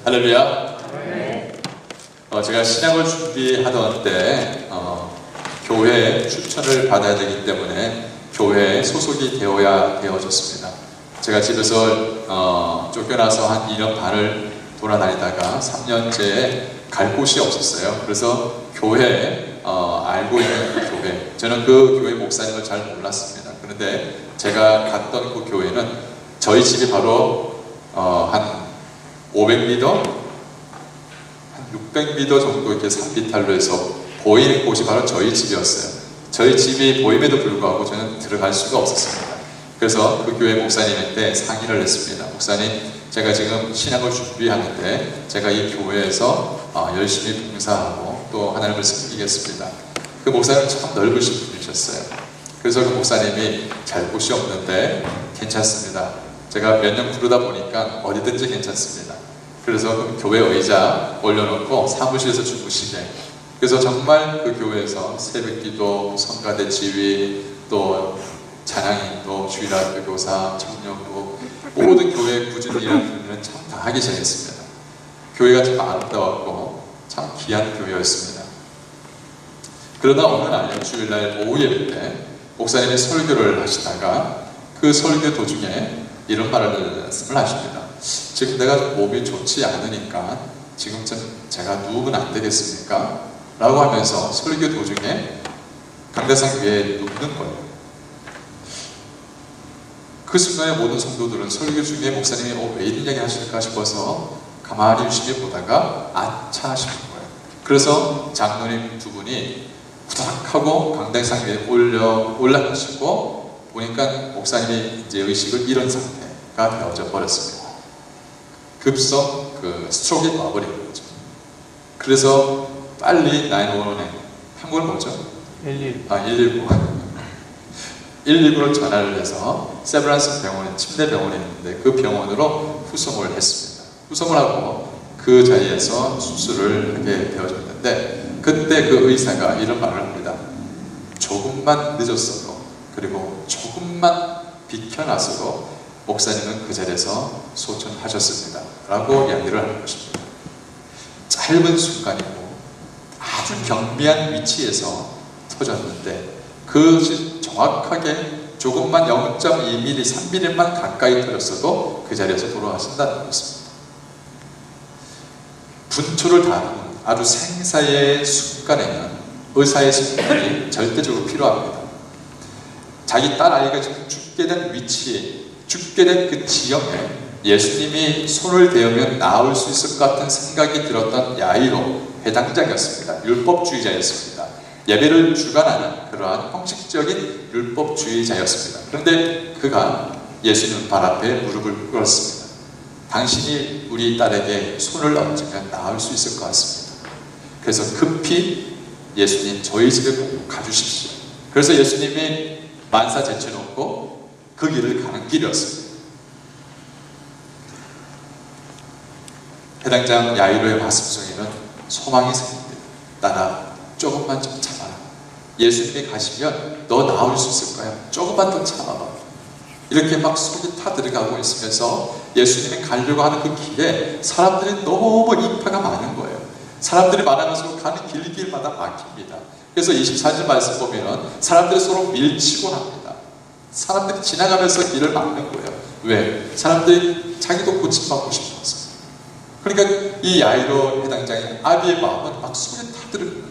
할렐루야. 제가 신학을 준비하던 때 교회 추천을 받아야 되기 때문에 교회에 소속이 되어졌습니다. 제가 집에서 쫓겨나서 한 2년 반을 돌아다니다가 3년째에 갈 곳이 없었어요. 그래서 교회에 알고 있는 그 교회, 저는 그 교회 목사님을 잘 몰랐습니다. 그런데 제가 갔던 그 교회는 저희 집이 바로 한 500m, 한 600m 정도 이렇게 산비탈로 해서 보이는 곳이 바로 저희 집이었어요. 저희 집이 보임에도 불구하고 저는 들어갈 수가 없었습니다. 그래서 그 교회 목사님한테 상의를 했습니다. 목사님, 제가 지금 신학을 준비하는데 제가 이 교회에서 열심히 봉사하고 또 하나님을 섬기겠습니다. 그 목사님 참 넓으신 분이셨어요. 그래서 그 목사님이 잘 곳이 없는데 괜찮습니다. 제가 몇 년 부르다 보니까 어디든지 괜찮습니다. 그래서 그 교회 의자 올려놓고 사무실에서 주무시게. 그래서 정말 그 교회에서 새벽기도, 성가대 지휘, 또 찬양인도, 주일학교 교사, 청년부, 모든 교회 꾸준히 일하는 일은 참 다 하기 시작했습니다. 교회가 참 아름다웠고 참 귀한 교회였습니다. 그러다 어느 날 주일날 오후 예배 때 목사님이 설교를 하시다가 그 설교 도중에 이런 말씀을 하십니다. 지금 내가 몸이 좋지 않으니까 지금 제가 누우면 안 되겠습니까? 라고 하면서 설교 도중에 강대상 위에 눕는 거예요. 그 순간에 모든 성도들은 설교 중에 목사님이 왜 이런 얘기 하실까 싶어서 가만히 유심히 보다가 아차 싶은 거예요. 그래서 장로님 두 분이 후닥하고 강대상 위에 올라가시고 보니까 목사님이 이제 의식을 잃은 상태가 되어져 버렸습니다. 급성 스트로크가 와버린 거죠. 그래서 빨리 911에, 한국은 뭐죠? 119. 119로 전화를 해서 세브란스 병원에, 침대 병원에 있는데 그 병원으로 후송을 했습니다. 후송을 하고 그 자리에서 수술을 하게 되어졌는데 그때 그 의사가 이런 말을 합니다. 조금만 늦었어도, 그리고 조금만 비켜났어도 목사님은 그 자리에서 소천하셨습니다. 라고 이야기를 하는 것입니다. 짧은 순간이고 아주 경미한 위치에서 터졌는데 그것이 정확하게 조금만 0.2mm, 3mm만 가까이 터졌어도 그 자리에서 돌아가신다는 것입니다. 분초를 다루는 아주 생사의 순간에는 의사의 순간이 절대적으로 필요합니다. 자기 딸 아이가 지금 죽게 된 위치에, 죽게 된 그 지역에 예수님이 손을 대으면 나을 수 있을 것 같은 생각이 들었던 야이로 회당장이었습니다. 율법주의자였습니다. 예배를 주관하는 그러한 형식적인 율법주의자였습니다. 그런데 그가 예수님 발 앞에 무릎을 꿇었습니다. 당신이 우리 딸에게 손을 얹으면 나을 수 있을 것 같습니다. 그래서 급히 예수님 저희 집에 꼭 가주십시오. 그래서 예수님이 만사 제쳐놓고 그 길을 가는 길이었습니다. 해당장 야이로의 가슴속에는 소망이 생깁니다. 나라 조금만 좀 참아라. 예수님이 가시면 너 나올 수 있을 거야. 조금만 더 참아봐. 이렇게 막 속이 타들어가고 있으면서 예수님이 가려고 하는 그 길에 사람들이 너무 인파가 많은 거예요. 사람들이 많아서 가는 길마다 막힙니다. 그래서 24절 말씀 보면 사람들이 서로 밀치곤 합니다. 사람들이 지나가면서 길을 막는 거예요. 왜? 사람들이 자기도 고침받고 싶어서. 그러니까 이 야이로 회당장의 아비의 마음은 막 속에 타들어가는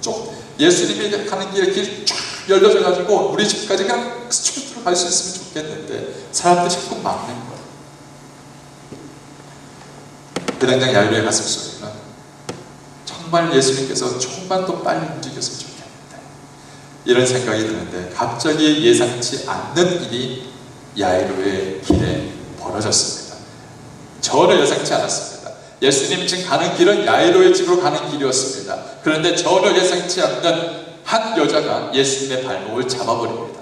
거예요. 예수님이 가는 길이 쫙 열려져 가지고 우리 집까지 그냥 스트레이트로 갈 수 있으면 좋겠는데 사람들이 자꾸 막는 거예요. 회당장 야이로의 가슴 속에는 정말 예수님께서 조금만 더 빨리 움직였으면 좋겠는데 이런 생각이 드는데 갑자기 예상치 않는 일이 야이로의 길에 벌어졌습니다. 전혀 예상치 않았습니다. 예수님 지금 가는 길은 야이로의 집으로 가는 길이었습니다. 그런데 전혀 예상치 않는 한 여자가 예수님의 발목을 잡아버립니다.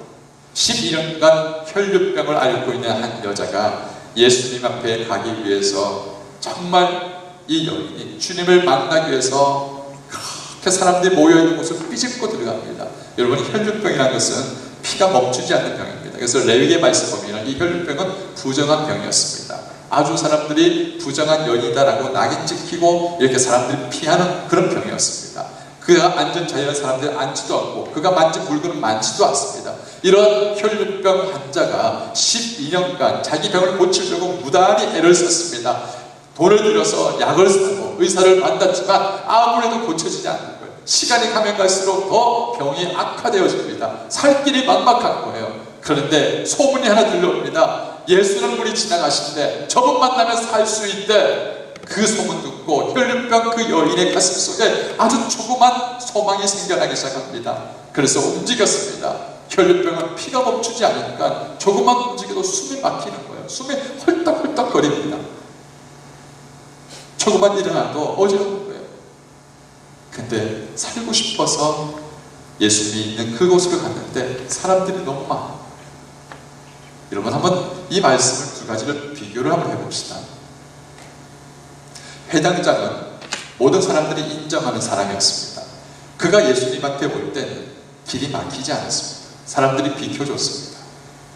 12년간 혈류병을 앓고 있는 한 여자가 예수님 앞에 가기 위해서 정말 이 여인이 주님을 만나기 위해서 그렇게 사람들이 모여있는 곳을 삐집고 들어갑니다. 여러분, 혈류병이라는 것은 피가 멈추지 않는 병입니다. 그래서 레위기의 말씀 보면 이 혈류병은 부정한 병이었습니다. 아주 사람들이 부정한 여인이다라고 낙인 찍히고 이렇게 사람들이 피하는 그런 병이었습니다. 그가 앉은 자리에 사람들이 앉지도 않고 그가 만진 물건은 많지도 않습니다. 이런 혈류병 환자가 12년간 자기 병을 고치려고 무단히 애를 썼습니다. 돈을 들여서 약을 사고 의사를 만났지만 아무래도 고쳐지지 않는 거예요. 시간이 가면 갈수록 더 병이 악화되어집니다. 살 길이 막막한 거예요. 그런데 소문이 하나 들려옵니다. 예수는 분이 지나가신데 저분 만나면 살 수 있대. 그 소문 듣고 혈류병 그 여인의 가슴 속에 아주 조그만 소망이 생겨나기 시작합니다. 그래서 움직였습니다. 혈류병은 피가 멈추지 않으니까 조금만 움직여도 숨이 막히는 거예요. 숨이 헐떡헐떡 거립니다. 조금만 일어나도 어지러운 거예요. 근데 살고 싶어서 예수님이 있는 그곳으로 갔는데 사람들이 너무 많아요. 여러분 한번 이 말씀을 두 가지를 비교를 한번 해봅시다. 회당장은 모든 사람들이 인정하는 사람이었습니다. 그가 예수님한테 올 때는 길이 막히지 않았습니다. 사람들이 비켜줬습니다.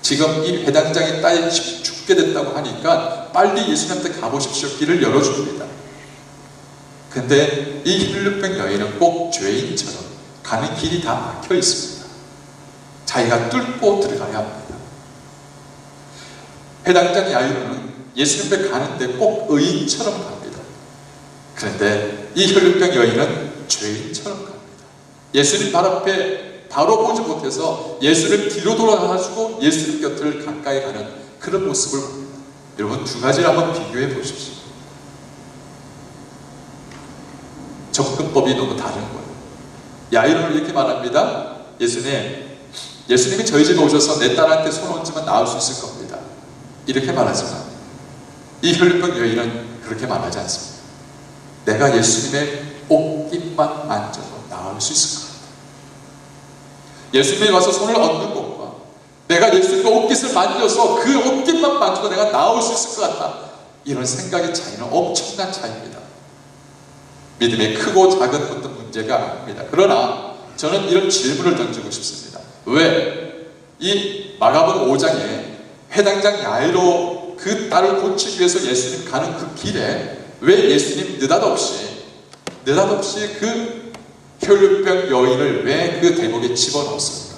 지금 이 회당장의 딸이 죽게 됐다고 하니까 빨리 예수님한테 가보십시오. 길을 열어줍니다. 근데 이 혈류병 여인은 꼭 죄인처럼 가는 길이 다 막혀 있습니다. 자기가 뚫고 들어가야 합니다. 회당장 야이로는 예수님께 가는데 꼭 의인처럼 갑니다. 그런데 이 혈류병 여인은 죄인처럼 갑니다. 예수님 발 앞에 바로 보지 못해서 예수를 뒤로 돌아가지고 예수님 곁을 가까이 가는 그런 모습을 봅니다. 여러분 두 가지를 한번 비교해 보십시오. 접근법이 너무 다른 거예요. 야이로는 이렇게 말합니다. 예수님이 저희 집에 오셔서 내 딸한테 손 얹으면 나을 수 있을 겁니다. 이렇게 말하지만 이 혈류병 여인은 그렇게 말하지 않습니다. 내가 예수님의 옷깃만 만져도 나을 수 있을 것 같다. 예수님이 와서 손을 얹는 것과 내가 예수님의 옷깃을 만져서 그 옷깃만 만져도 내가 나을 수 있을 것 같다. 이런 생각의 차이는 엄청난 차이입니다. 믿음의 크고 작은 어떤 문제가 아닙니다. 그러나 저는 이런 질문을 던지고 싶습니다. 왜 이 마가복음 5장에 회당장 야이로 그 딸을 고치기 위해서 예수님 가는 그 길에 왜 예수님 느닷없이 그 혈류병 여인을 왜 그 대목에 집어넣었습니까?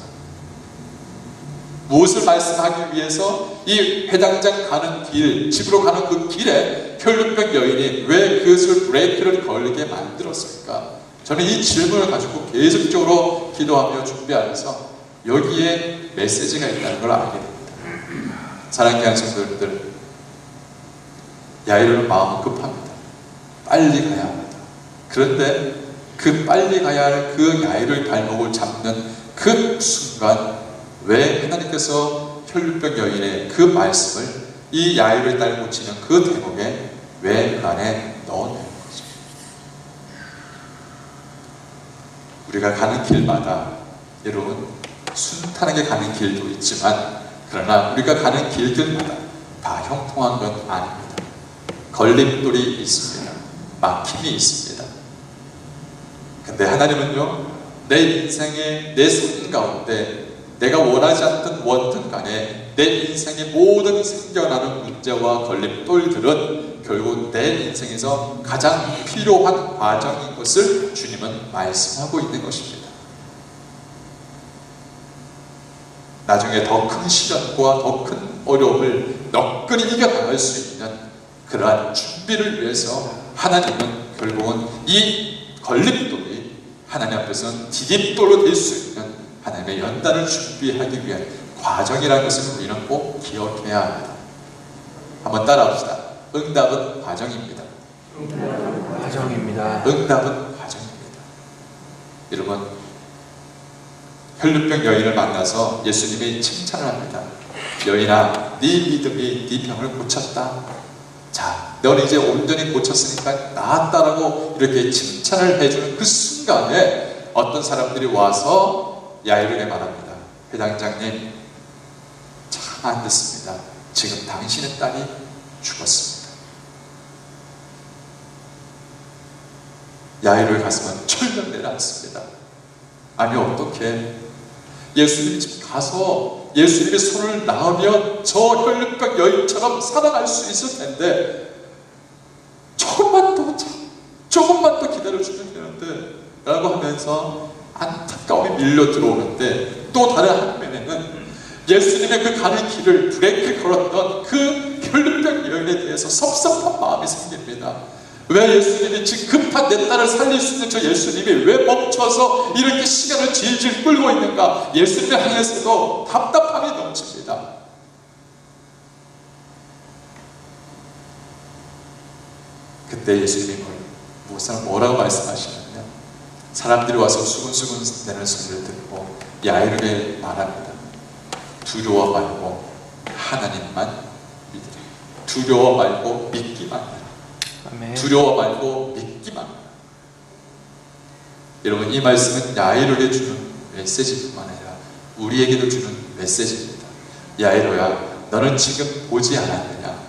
무엇을 말씀하기 위해서 이 회당장 가는 길, 집으로 가는 그 길에 혈류병 여인이 왜 그것을 브레이크를 걸게 만들었을까? 저는 이 질문을 가지고 계속적으로 기도하며 준비하면서 여기에 메시지가 있다는 걸 알게 됩니다. 사랑하는 교회 성도님들, 야이로는 마음은 급합니다. 빨리 가야 합니다. 그런데 그 빨리 가야 할 그 야이로의 발목을 잡는 그 순간 왜 하나님께서 혈류병 여인의 그 말씀을 이 야이로의 딸을 고치는 그 대목에 왜 그 안에 넣어놓은 거죠? 우리가 가는 길마다 여러분 순탄하게 가는 길도 있지만 그러나 우리가 가는 길들마다 다 형통한 건 아닙니다. 걸림돌이 있습니다. 막힘이 있습니다. 근데 하나님은요, 내 인생의 내 삶 가운데 내가 원하지 않던 무엇든 간에 내 인생의 모든 생겨나는 문제와 걸림돌들은 결국 내 인생에서 가장 필요한 과정인 것을 주님은 말씀하고 있는 것입니다. 나중에 더 큰 시련과 더 큰 어려움을 너끈히 이겨나갈 수 있는 그러한 준비를 위해서 하나님은 결국은 이 걸림돌이 하나님 앞에서는 디딤돌로 될 수 있는 하나님의 연단을 준비하기 위한 과정이라는 것을 우리는 꼭 기억해야 합니다. 한번 따라합시다. 응답은 과정입니다. 응답은 과정입니다. 응답은 과정입니다. 여러분, 혈류병 여인을 만나서 예수님이 칭찬을 합니다. 여인아, 네 믿음이 네 병을 고쳤다. 자, 너는 이제 온전히 고쳤으니까 나았다라고 이렇게 칭찬을 해주는 그 순간에 어떤 사람들이 와서 야이로에게 말합니다. 회당장님, 참 안 됐습니다. 지금 당신의 딸이 죽었습니다. 야이로의 가슴은 철렁 내려앉습니다. 아니 어떻게 예수님이 지금 가서 예수님의 손을 놔으면 저 혈육병 여인처럼 살아갈 수 있을 텐데 조금만 더 기다려주면 되는데 라고 하면서 안타까움이 밀려 들어오는데, 또 다른 한면에는 예수님의 그 가는 길을 브레이크를 걸었던 그 혈육병 여인에 대해서 섭섭한 마음이 생깁니다. 왜 예수님이 지금 급한 내 딸을 살릴 수 있는 저 예수님이 왜 멈춰서 이렇게 시간을 질질 끌고 있는가? 예수님을 향해서도 답답함이 넘칩니다. 그때 예수님이 뭐라고 말씀하시냐면, 사람들이 와서 수근수근 내는 소리를 듣고 야이르게 말합니다. 두려워 말고 하나님만 믿으라. 두려워 말고 믿기만 하라. 아멘. 두려워 말고 믿기만 하라. 여러분, 이 말씀은 야이로에게 주는 메시지뿐만 아니라 우리에게도 주는 메시지입니다. 야이로야, 너는 지금 보지 않았느냐?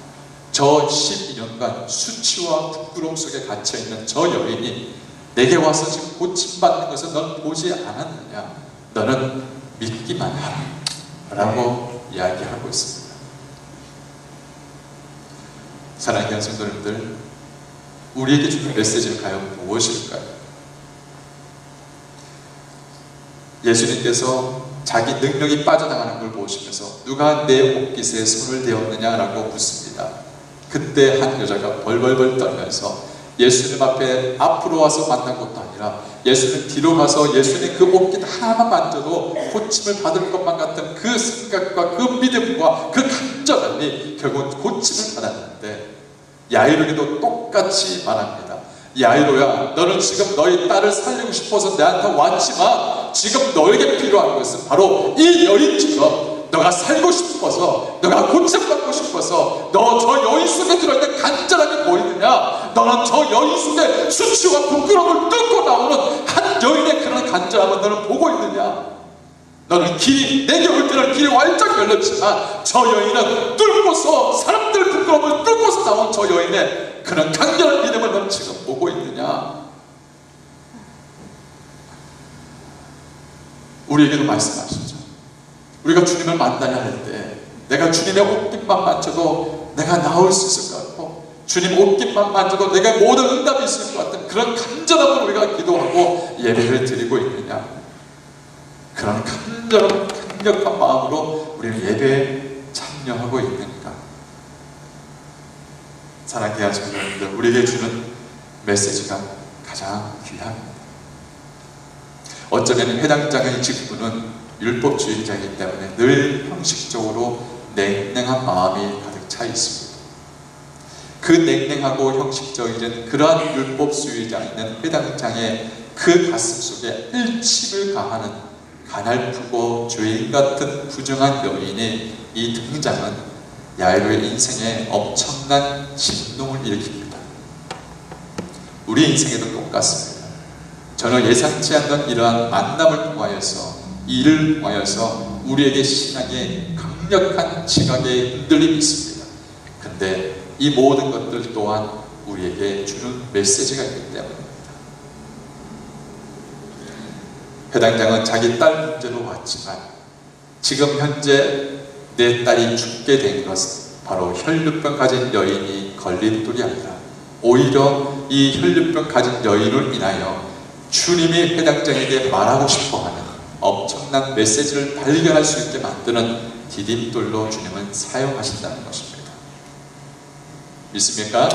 저 12년간 수치와 부끄러움 속에 갇혀있는 저 여인이 내게 와서 지금 고침받는 것을 넌 보지 않았느냐? 너는 믿기만 하라 라고 이야기하고 있습니다. 사랑하는 성도님들, 우리에게 주는 메시지는 과연 무엇일까요? 예수님께서 자기 능력이 빠져나가는 걸 보시면서 누가 내 옷깃에 손을 대었느냐라고 묻습니다. 그때 한 여자가 벌벌벌 떨면서 예수님 앞으로 와서 만난 것도 아니라 예수님 뒤로 가서 예수님 그 옷깃 하나만 만져도 고침을 받을 것만 같은 그 생각과 그 믿음과 그 간절함이 결국 고침을 받았는데, 야이로에게도 똑같이 말합니다. 야이로야, 너는 지금 너희 딸을 살리고 싶어서 내한테 왔지만 지금 너에게 필요한 것은 바로 이 여인처럼 너가 살고 싶어서, 너가 고침받고 싶어서 너 저 여인 속에 들어있는 간절함이 보이느냐? 너는 저 여인 속에 수치와 부끄러움을 뚫고 나오는 한 여인의 그런 간절함을 너는 보고 있느냐? 너는 내게 올 때는 길이 활짝 열렸지만 저 여인은 뚫고서, 사람들 부끄러움을 뚫고서 나온 저 여인의 그런 강렬한 믿음을 너는 지금 보고 있느냐? 우리에게도 말씀하시죠. 우리가 주님을 만나야 할 때 내가 주님의 옷깃만 만져도 내가 나올 수 있을 것 같고, 주님 옷깃만 만져도 내가 모든 응답이 있을 것 같은 그런 간절함으로 우리가 기도하고 예배를 드리고 있느냐? 그런 간절한 강력한 마음으로 우리는 예배에 참여하고 있는가? 사랑해야 하는 여러분들, 우리에게 주는 메시지가 가장 귀합니다. 어쩌면 해당장의 직분은 율법주의자이기 때문에 늘 형식적으로 냉랭한 마음이 가득 차 있습니다. 그 냉랭하고 형식적인 그러한 율법주의자인 회당장의 그 가슴 속에 일침을 가하는 가냘프고 죄인 같은 부정한 여인의 이 등장은 야이로의 인생에 엄청난 진동을 일으킵니다. 우리 인생에도 똑같습니다. 전혀 예상치 않는 이러한 만남을 통하여서, 이를 통하여서 우리에게 신앙의 강력한 지각의 흔들림이 있습니다. 근데 이 모든 것들 또한 우리에게 주는 메시지가 있기 때문입니다. 회당장은 자기 딸 문제로 왔지만 지금 현재 내 딸이 죽게 된 것은 바로 혈류병 가진 여인이 걸림돌이 아니라 오히려 이 혈류병 가진 여인을 인하여 주님이 회당장에게 말하고 싶어하는 엄청난 메시지를 발견할 수 있게 만드는 디딤돌로 주님은 사용하신다는 것입니다. 믿습니까?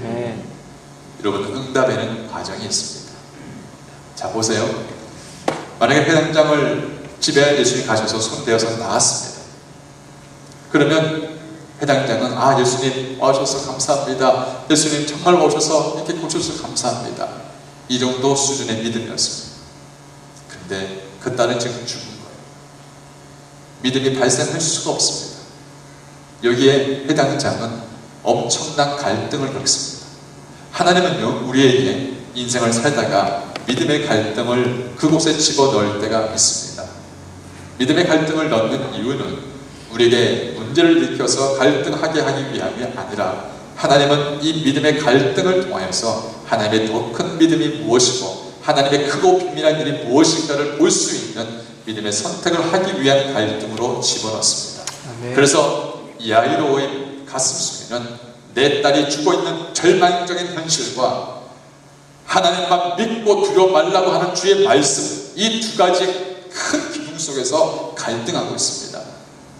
네. 여러분, 응답에는 과정이 있습니다. 자, 보세요. 만약에 회당장을 집에 예수님 가셔서 손대어서 나왔습니다. 그러면 회당장은 예수님 와주셔서 감사합니다. 예수님 정말 오셔서 이렇게 고쳐주셔서 감사합니다. 이 정도 수준의 믿음이었습니다. 근데 그 딸은 지금 죽은 거예요. 믿음이 발생할 수가 없습니다. 여기에 회당장은 엄청난 갈등을 겪습니다. 하나님은요, 우리에게 인생을 살다가 믿음의 갈등을 그곳에 집어넣을 때가 있습니다. 믿음의 갈등을 넣는 이유는 우리에게 문제를 일으켜서 갈등하게 하기 위함이 아니라, 하나님은 이 믿음의 갈등을 통하여서 하나님의 더 큰 믿음이 무엇이고 하나님의 크고 비밀한 일이 무엇인가를 볼 수 있는 믿음의 선택을 하기 위한 갈등으로 집어넣습니다. 아멘. 그래서 야이로의 가슴 속에는 내 딸이 죽어 있는 절망적인 현실과 하나님만 믿고 두려워 말라고 하는 주의 말씀, 이 두 가지 큰 기둥 속에서 갈등하고 있습니다.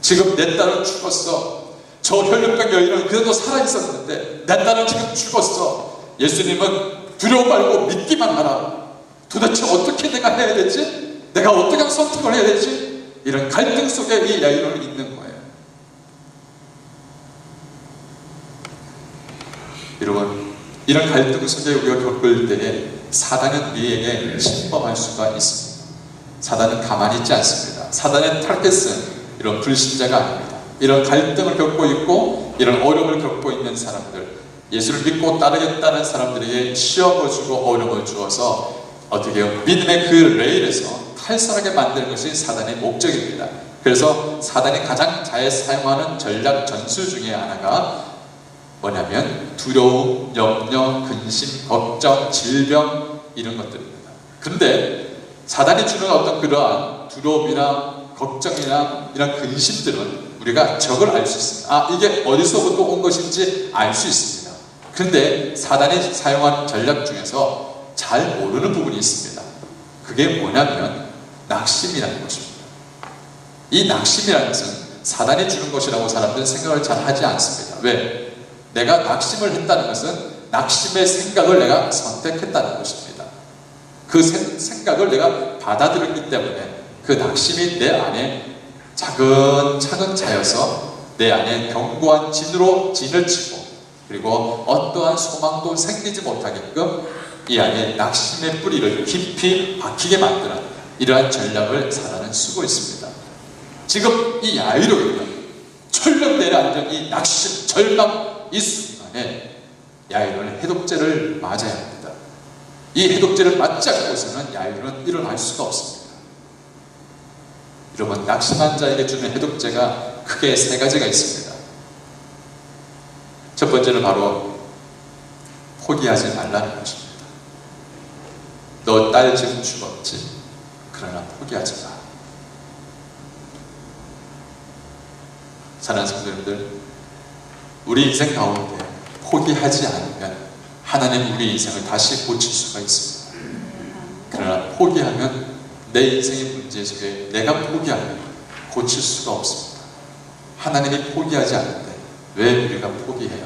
지금 내 딸은 죽었어. 저 혈육병 여인은 그래도 살아있었는데 내 딸은 지금 죽었어. 예수님은 두려워 말고 믿기만 하라. 도대체 어떻게 내가 해야 되지? 내가 어떻게 선택을 해야 되지? 이런 갈등 속에 이 야이로는 있는 거예요. 여러분, 이런 갈등 속에 우리가 겪을 때에 사단은 우리에게 침범할 수가 있습니다. 사단은 가만히 있지 않습니다. 사단의 타겟은 이런 불신자가 아닙니다. 이런 갈등을 겪고 있고 이런 어려움을 겪고 있는 사람들, 예수를 믿고 따르겠다는 사람들에게 시험을 주고 어려움을 주어서 어떻게 해요? 믿음의 그 레일에서 탈선하게 만드는 것이 사단의 목적입니다. 그래서 사단이 가장 잘 사용하는 전략 전술 중에 하나가 뭐냐면 두려움, 염려, 근심, 걱정, 질병 이런 것들입니다. 그런데 사단이 주는 어떤 그러한 두려움이나 걱정이나 이런 근심들은 우리가 적을 알 수 있습니다. 아, 이게 어디서부터 온 것인지 알 수 있습니다. 그런데 사단이 사용하는 전략 중에서 잘 모르는 부분이 있습니다. 그게 뭐냐면 낙심이라는 것입니다. 이 낙심이라는 것은 사단이 주는 것이라고 사람들은 생각을 잘 하지 않습니다. 왜? 내가 낙심을 했다는 것은 낙심의 생각을 내가 선택했다는 것입니다. 그 생각을 내가 받아들였기 때문에 그 낙심이 내 안에 차근차근 자여서 내 안에 견고한 진을 치고 그리고 어떠한 소망도 생기지 못하게끔 이 안에 낙심의 뿌리를 깊이 박히게 만드는 이러한 전략을 사단은 쓰고 있습니다. 지금 이 야이로는 철렁 내려앉은 이 낙심, 절망 이 순간에 야이로는 해독제를 맞아야 합니다. 이 해독제를 맞지 않고서는 야이로는 일어날 수가 없습니다. 여러분, 낙심한 자에게 주는 해독제가 크게 세 가지가 있습니다. 첫 번째는 바로 포기하지 말라는 것입니다. 너 딸 지금 죽었지? 그러나 포기하지 마. 사랑하는 성도님들, 우리 인생 가운데 포기하지 않으면 하나님 우리 인생을 다시 고칠 수가 있습니다. 그러나 포기하면 내 인생의 문제 속에 내가 포기하면 고칠 수가 없습니다. 하나님이 포기하지 않는데 왜 우리가 포기해요?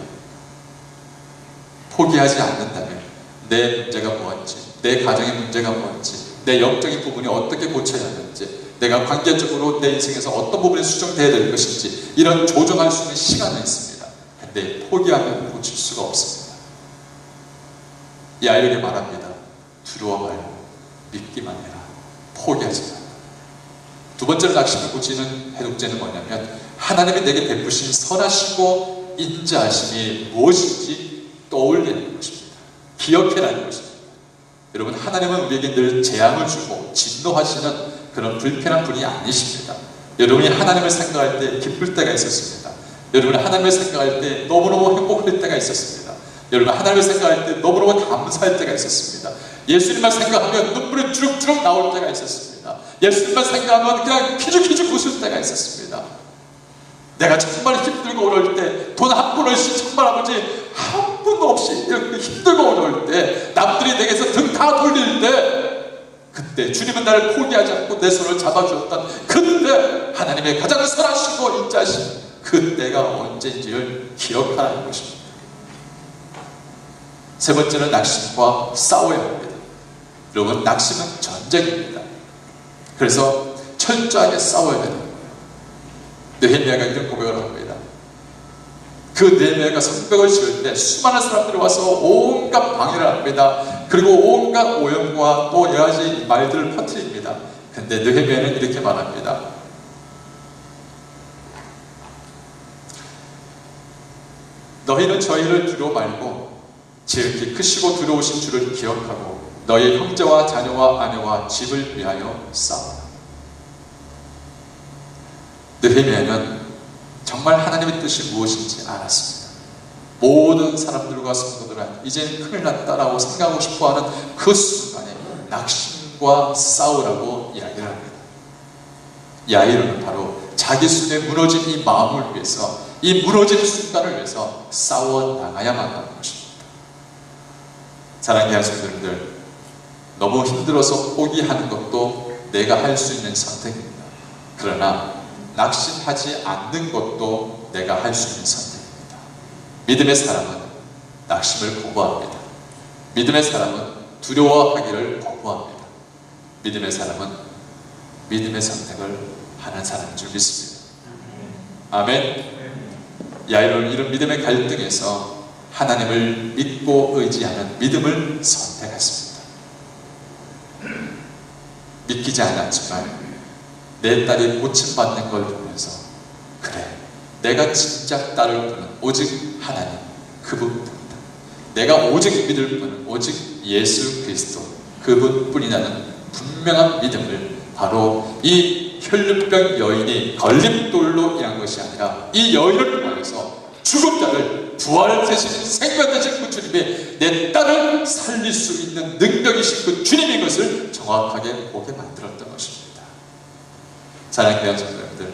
포기하지 않는다면 내 문제가 뭔지, 내 가정의 문제가 뭔지, 내 영적인 부분이 어떻게 고쳐야 하는지, 내가 관계적으로 내 인생에서 어떤 부분이 수정되어야 될 것인지 이런 조정할 수 있는 시간은 있습니다. 근데 포기하면 고칠 수가 없습니다. 이 아이에게 말합니다. 두려워 말고 믿기만 해라. 포기하지 마. 두 번째로 낙심을 고치는 해독제는 뭐냐면 하나님이 내게 베푸신 선하시고 인자하심이 무엇인지 떠올리는 것입니다. 기억해라는 것입니다. 여러분, 하나님은 우리에게 늘 재앙을 주고 진노하시는 그런 불편한 분이 아니십니다. 여러분이 하나님을 생각할 때 기쁠 때가 있었습니다. 여러분이 하나님을 생각할 때 너무너무 행복할 때가 있었습니다. 여러분, 하나님을 생각할 때 너무너무 감사할 때가 있었습니다. 예수님만 생각하면 눈물이 주룩주룩 나올 때가 있었습니다. 예수님만 생각하면 그냥 키죽키죽 웃을 때가 있었습니다. 내가 정말 힘들고 어려울 때, 돈 한 푼 없이 정말 아버지 한 푼도 없이 이렇게 힘들고 어려울 때, 남들이 내게서 등 다 돌릴 때, 그때 주님은 나를 포기하지 않고 내 손을 잡아주었던 그때 하나님의 가장 선하시고 인자하신 그때가 언제인지를 기억하라는 것입니다. 세 번째는 낙심과 싸워야 합니다. 여러분, 낙심은 전쟁입니다. 그래서 철저하게 싸워야 됩니다. 느헤미야가 이런 고백을 합니다. 그 느헤미야가 성벽을 지을 때 수많은 사람들이 와서 온갖 방해를 합니다. 그리고 온갖 오염과 또 여러 가지 말들을 퍼뜨립니다. 근데 느헤미야는 이렇게 말합니다. 너희는 저희를 두려워 말고 지극히 크시고 두려우신 주를 기억하고 너희 형제와 자녀와 아내와 집을 위하여 싸우라. 느헤미야는 정말 하나님의 뜻이 무엇인지 알았습니다. 모든 사람들과 성도들은 이제 큰일 났다라고 생각하고 싶어하는 그 순간에 낙심과 싸우라고 이야기를 합니다. 야이로는 바로 자기 순에 무너진 이 마음을 위해서, 이 무너진 순간을 위해서 싸워 나가야만 하는 것입니다. 사랑하는 성도님들, 너무 힘들어서 포기하는 것도 내가 할 수 있는 선택입니다. 그러나 낙심하지 않는 것도 내가 할 수 있는 선택입니다. 믿음의 사람은 낙심을 거부합니다. 믿음의 사람은 두려워하기를 거부합니다. 믿음의 사람은 믿음의 선택을 하는 사람인 줄 믿습니다. 아멘. 야이로는 이런 믿음의 갈등에서 하나님을 믿고 의지하는 믿음을 선택했습니다. 믿기지 않았지만 내 딸이 고침받는 걸 보면서, 그래, 내가 진짜 딸을 두는 오직 하나님, 그분뿐이다. 내가 오직 믿을 분은 오직 예수 그리스도, 그분뿐이라는 분명한 믿음을 바로 이 혈류병 여인이 걸림돌로 인한 것이 아니라 이 여인을 통하여서 죽은 자를 부활 되신 생명 되신 그 주님이 내 딸을 살릴 수 있는 능력이신 그 주님인 것을 정확하게 보게 만들었던 것입니다. 사랑하는 교회 성도님들,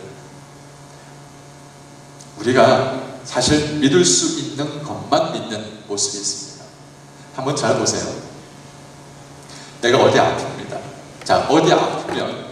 우리가 사실 믿을 수 있는 것만 믿는 모습이 있습니다. 한번 잘 보세요. 내가 어디 아픕니다. 자, 어디 아프면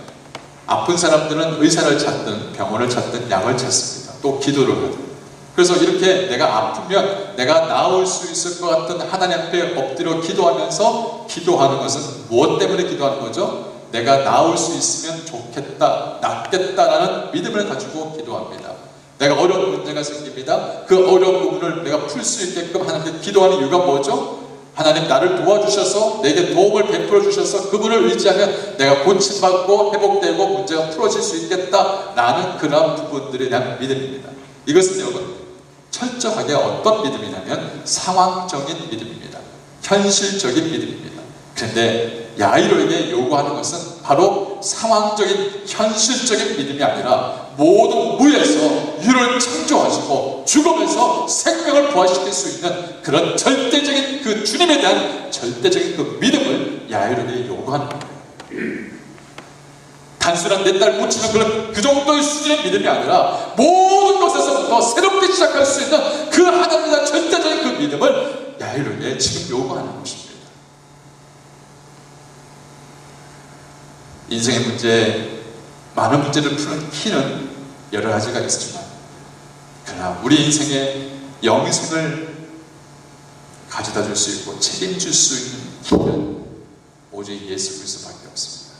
아픈 사람들은 의사를 찾든 병원을 찾든 약을 찾습니다. 또 기도를 하든. 그래서 이렇게 내가 아프면 내가 나을 수 있을 것 같은 하나님 앞에 엎드려 기도하면서, 기도하는 것은 무엇 때문에 기도하는 거죠? 내가 나을 수 있으면 좋겠다, 낫겠다라는 믿음을 가지고 기도합니다. 내가 어려운 문제가 생깁니다. 그 어려운 부분을 내가 풀 수 있게끔 하나님께 기도하는 이유가 뭐죠? 하나님 나를 도와주셔서, 내게 도움을 베풀어 주셔서 그분을 의지하면 내가 고침받고 회복되고 문제가 풀어질 수 있겠다라는 그런 부분들에 대한 믿음입니다. 이것은 여러분 철저하게 어떤 믿음이냐면 상황적인 믿음입니다. 현실적인 믿음입니다. 그런데 야이로에게 요구하는 것은 바로 상황적인 현실적인 믿음이 아니라 모든 무에서 유를 창조하시고 죽음에서 생명을 부활시킬 수 있는 그런 절대적인 그 주님에 대한 절대적인 그 믿음을 야이로에게 요구하는 거예요. 단순한 내 딸 고치는 그런 그 정도의 수준의 믿음이 아니라 모든 것에서부터 새롭게 시작할 수 있는 그 하나님에 대한 절대적인 그 믿음을 야이로에게 지금 요구하는 것입니다. 인생의 문제, 많은 문제를 푸는 키는 여러 가지가 있지만, 그러나 우리 인생의 영생을 가져다 줄 수 있고 책임질 수 있는 키는 오직 예수 그리스도밖에 없습니다.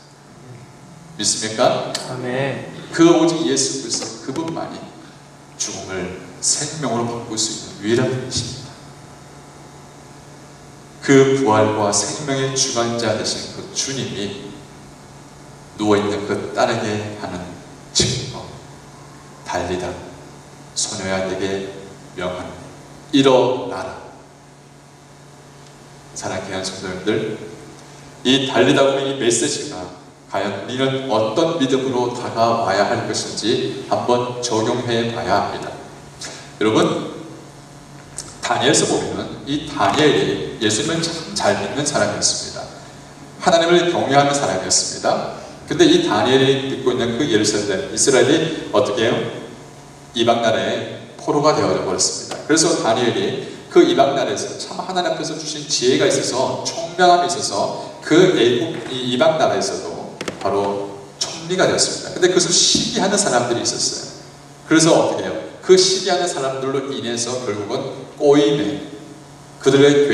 믿습니까? 아멘. 그 오직 예수 그리스도, 그분만이 죽음을 생명으로 바꿀 수 있는 유일한 분이십니다. 그 부활과 생명의 주관자 되신 그 주님이 누워있는 그 딸에게 하는 증거, 달리다 소녀야 내게 명하노니 일어나라. 사랑하는 귀한 성도님들, 이 달리다 보면 이 메시지가 과연 우리는 어떤 믿음으로 다가와야 할 것인지 한번 적용해 봐야 합니다. 여러분, 다니엘서 보면 이 다니엘이 예수님을 참 잘 믿는 사람이었습니다. 하나님을 경외하는 사람이었습니다. 근데 이 다니엘이 믿고 있는 그 예루살렘, 이스라엘이 어떻게 해요? 이방 나라에 포로가 되어져 버렸습니다. 그래서 다니엘이 그 이방 나라에서 참 하나님 앞에서 주신 지혜가 있어서, 총명함이 있어서 그 이방 나라에서도 바로 총리가 되었습니다. 근데 그것을 시기하는 사람들이 있었어요. 그래서 어떻게 해요? 그 시기하는 사람들로 인해서 결국은 꼬임에, 그들의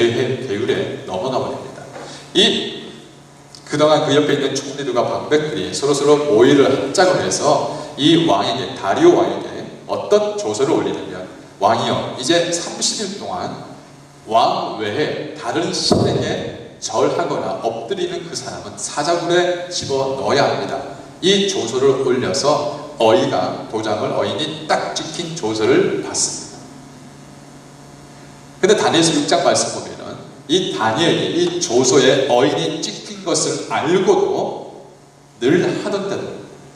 괴율에 넘어가 버립니다. 그동안 그 옆에 있는 총리들과 방백들이 서로 모의를 합작을 해서 이 왕에게, 다리오 왕에게 어떤 조서를 올리냐면, 왕이여, 이제 30일 동안 왕 외에 다른 신에게 절하거나 엎드리는 그 사람은 사자굴에 집어 넣어야 합니다. 이 조서를 올려서 도장을 어인이 딱 찍힌 조서를 받습니다. 근데 다니엘서 6장 말씀 보면은 이 다니엘이 이 조서에 어인이 찍힌 것을 알고도 늘 하던 대로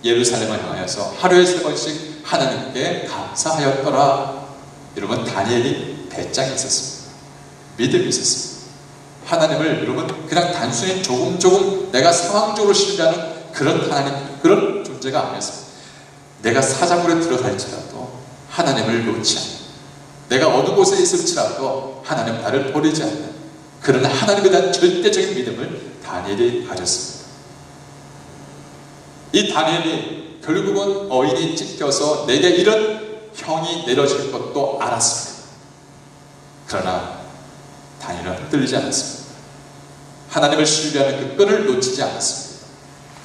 예루살렘을 향하여서 하루에 3번씩 하나님께 감사하였더라. 여러분, 다니엘이 배짱이 있었습니다. 믿음이 있었습니다. 하나님을 여러분 그냥 단순히 조금 내가 상황적으로 신뢰하는 그런 하나님, 그런 존재가 아니었습니다. 내가 사자굴에 들어갈지라도 하나님을 놓지 않는, 내가 어느 곳에 있을지라도 하나님 나를 버리지 않는 그런 하나님에 대한 절대적인 믿음을 다니엘이 가졌습니다. 이 다니엘이 결국은 어인이 찢겨서 내게 이런 형이 내려질 것도 알았습니다. 그러나 다니엘은 흔들리지 않았습니다. 하나님을 신뢰하는 그 끈을 놓치지 않았습니다.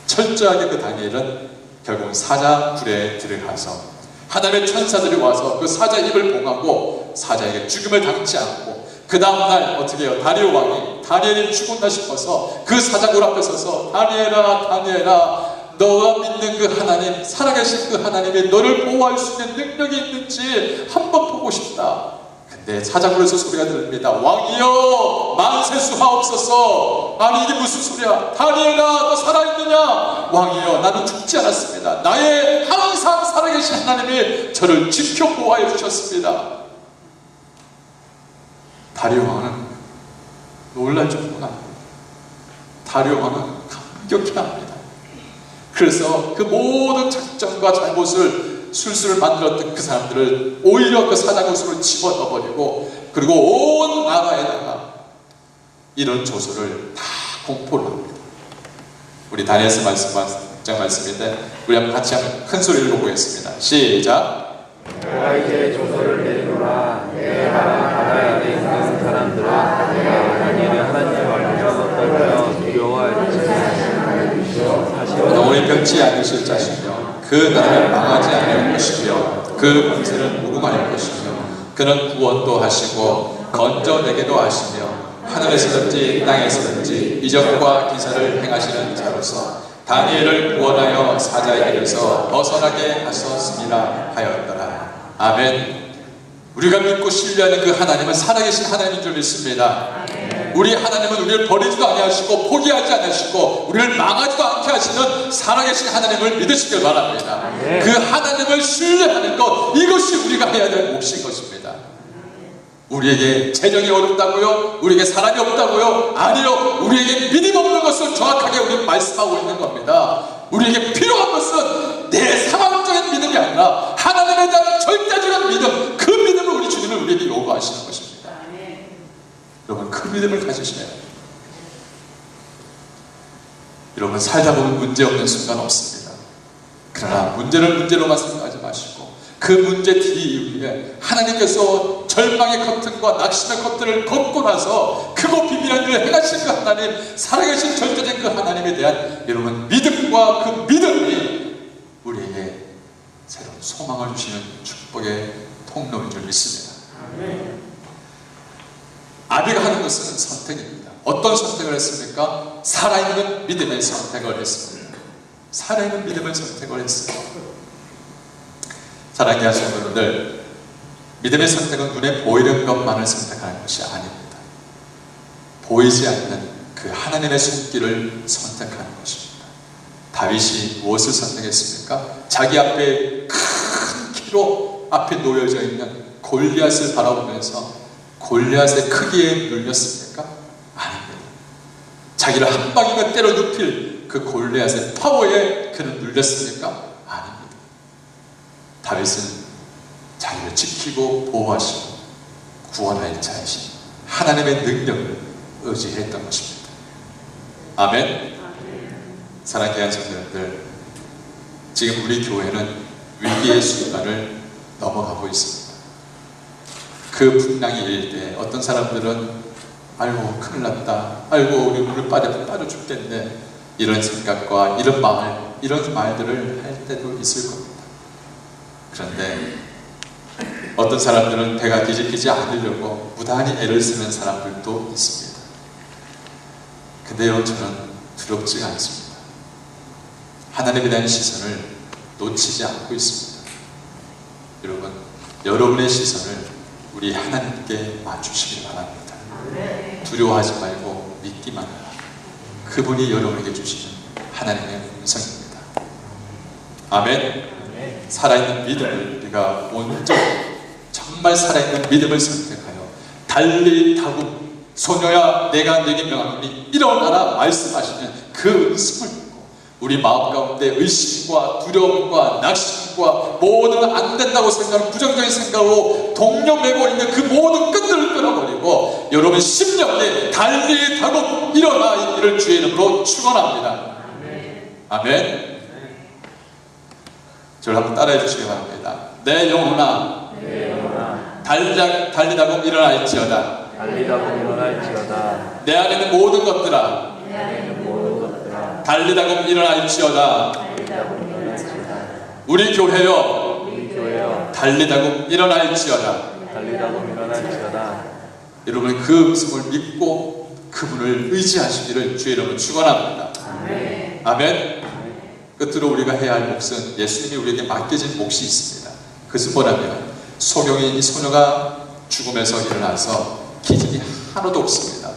철저하게 그 다니엘은 결국은 사자굴에 들어가서 하나님의 천사들이 와서 그 사자 입을 봉하고 사자에게 죽임을 당치 않고, 그 다음날 어떻게 해요? 다리오 왕이 다니엘이 죽었나 싶어서 그 사자굴 앞에 서서 다니엘아 다니엘아, 너가 믿는 그 하나님, 살아계신 그 하나님이 너를 보호할 수 있는 능력이 있는지 한번 보고 싶다. 근데 사자굴에서 소리가 들립니다. 왕이여 만세수하옵소서. 아니 이게 무슨 소리야? 다니엘아 너 살아있느냐? 왕이여 나는 죽지 않았습니다. 나의 항상 살아계신 하나님이 저를 지켜 보호해 주셨습니다. 다리오 왕은 놀랄 정도가 아닙니다. 다리오 왕은 감격해합니다. 그래서 그 모든 작전과 잘못을 술술 만들었던 그 사람들을 오히려 그 사자굴로 집어넣어버리고, 그리고 온 나라에다가 이런 조서를 다 공포를 합니다. 우리 다니엘서 말씀인데 우리 한번 같이 한번 큰 소리를 보겠습니다. 시작. 내가 이제 조서를 내리노라. 내 나라에 있는 사람들은 내가 다니엘의 하나님을 알면서 떨며 두려워할지 영원히 변치 않으실 자시며 그 나라를 망하지 않을 것이며 그 권세를 무궁할 것이며 그는 구원도 하시고 건져내게도 하시며 하늘에서든지 땅에서든지 이적과 기사를 행하시는 자로서 다니엘을 구원하여 사자의 길에서 벗어나게 하셨습니다 하였더라. 아멘. 우리가 믿고 신뢰하는 그 하나님은 살아계신 하나님인 줄 믿습니다. 우리 하나님은 우리를 버리지도 아니하시고 포기하지 않으시고 우리를 망하지도 않게 하시는 살아계신 하나님을 믿으시길 바랍니다. 그 하나님을 신뢰하는 것, 이것이 우리가 해야 될 몫인 것입니다. 우리에게 재정이 어렵다고요? 우리에게 사람이 없다고요? 아니요. 우리에게 믿음 없는 것을 정확하게 우리는 말씀하고 있는 겁니다. 우리에게 필요한 것은 내 상황적인 믿음이 아니라 하나님에 대한 절대적인 믿음, 그 믿음을 우리 주님은 우리에게 요구하시는 것입니다. 여러분 그 믿음을 가지셔야 해요. 여러분 살다 보면 문제 없는 순간 없습니다. 그러나 문제를 문제로만 생각하지 마시고 그 문제 뒤에 하나님께서 절망의 커튼과 낙심의 커튼을 걷고 나서 크고 비밀한 일을 행하신 그 하나님, 살아계신 절대적인 그 하나님에 대한 여러분 믿음과 그 믿음이 우리에게 새로운 소망을 주시는 축복의 통로인 줄 믿습니다. 아비가 하는 것은 선택입니다. 어떤 선택을 했습니까? 살아있는 믿음의 선택을 했습니다. 살아있는 믿음의 선택을 했어요. 사랑하는 여러분들, 믿음의 선택은 눈에 보이는 것만을 선택하는 것이 아닙니다. 보이지 않는 그 하나님의 손길을 선택하는 것입니다. 다윗이 무엇을 선택했습니까? 자기 앞에 큰 키로 앞에 놓여져 있는 골리앗을 바라보면서 골리앗의 크기에 눌렸습니까? 아닙니다. 자기를 한 방이면 때려 눕힐 그 골리앗의 파워에 그는 눌렸습니까? 아닙니다. 다윗은 자기를 지키고 보호하시고 구원할 자이신 하나님의 능력을 의지했던 것입니다. 아멘. 사랑하는 성도님들, 지금 우리 교회는 위기의 순간을 넘어가고 있습니다. 그 풍랑이 일 때 어떤 사람들은 아이고 큰일 났다, 아이고 우리 물을 빠져 죽겠네, 이런 생각과 이런 말들을 할 때도 있을 겁니다. 그런데 어떤 사람들은 배가 뒤집히지 않으려고 무단히 애를 쓰는 사람들도 있습니다. 근데 여러분, 저는 두렵지가 않습니다. 하나님에 대한 시선을 놓치지 않고 있습니다. 여러분, 여러분의 시선을 우리 하나님께 맞추시기 바랍니다. 두려워하지 말고 믿기만 하라. 그분이 여러분에게 주시는 하나님의 음성입니다. 아멘. 살아있는 믿음을 우리가 온전히 정말 살아있는 믿음을 선택하여 달리 타고 소녀야 내가 네게 명하노니 일어나라 말씀하시는 그 음성을 듣고 우리 마음 가운데 의심과 두려움과 낙심과 모든 안 된다고 생각하는 부정적인 생각으로 동력내고 있는 그 모든 끈들을 끊어버리고 여러분 심령에 달리다고 일어나 있기를 주의 이름으로 축원합니다. 아멘. 저를 한번 따라해 주시기 바랍니다. 내 영혼아 달리다고 일어날지어다. 내 안에 있는 모든 것들아 달리다고 일어날지어다. 우리 교회여 달리다고 일어날지어다. 여러분 그 음성을 믿고 그분을 의지하시기를 주의 이름으로 축원합니다. 아멘. 끝으로 우리가 해야 할 몫은 예수님이 우리에게 맡겨진 몫이 있습니다. 그것은 뭐냐면 소경인 이 소녀가 죽음에서 일어나서 기질이 하나도 없습니다.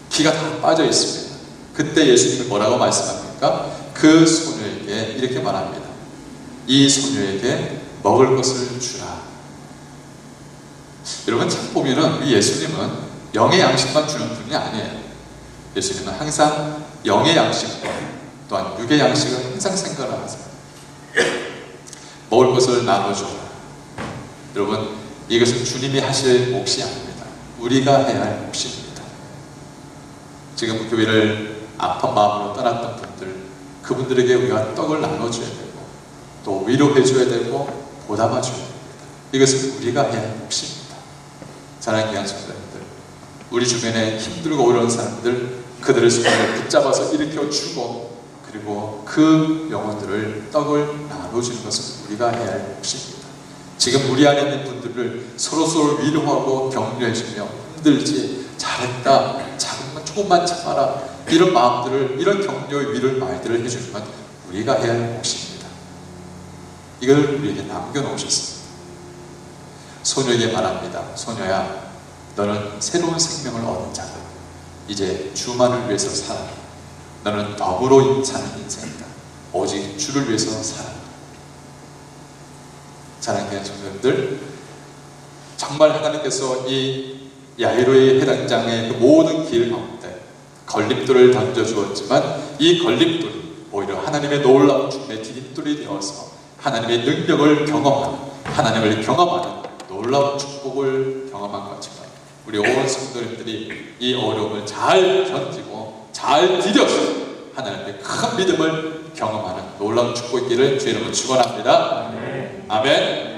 기가 다 빠져 있습니다. 그때 예수님이 뭐라고 말씀합니까? 그 소녀에게 이렇게 말합니다. 이 소녀에게 먹을 것을 주라. 여러분 참 보면은 우리 예수님은 영의 양식만 주는 분이 아니에요. 예수님은 항상 영의 양식과 또한 육의 양식을 항상 생각을 하세요. 먹을 것을 나눠줘라. 여러분 이것은 주님이 하실 몫이 아닙니다. 우리가 해야 할 몫입니다. 지금 교회를 아픈 마음으로 떠났던 분들, 그분들에게 우리가 떡을 나눠줘야 되고 또 위로해줘야 되고 보답해줘야 됩니다. 이것은 우리가 해야 할 몫입니다. 사랑하는 귀한 성도님들, 우리 주변에 힘들고 어려운 사람들, 그들의 손을 붙잡아서 일으켜주고 그리고 그 영혼들을 떡을 나눠주는 것은 우리가 해야 할 몫입니다. 지금 우리 안에 있는 분들을 서로 위로하고 격려해주며 힘들지 잘했다 조금만 참아라 이런 마음들을 이런 격려의 위로의 말들을 해주는 건 우리가 해야 할 몫입니다. 이걸 우리에게 남겨놓으셨습니다. 소녀에게 말합니다. 소녀야 너는 새로운 생명을 얻은 자다. 이제 주만을 위해서 살아. 너는 더불어 사는 인생이다. 오직 주를 위해서 살아. 사랑하는 성도님들, 정말 하나님께서 이 야이로의 해당장의 그 모든 길 가운데 걸림돌을 던져주었지만 이 걸림돌이 오히려 하나님의 놀라운 주님의 디딤돌이 되어서 하나님의 능력을 경험하는, 하나님을 경험하는 놀라운 축복을 경험한 것처럼 우리 온 성도님들이 이 어려움을 잘 견디고 잘 디뎌서 하나님의 큰 믿음을 경험하는 놀라운 축복이 있기를 주의 이름으로 축원합니다. 아멘.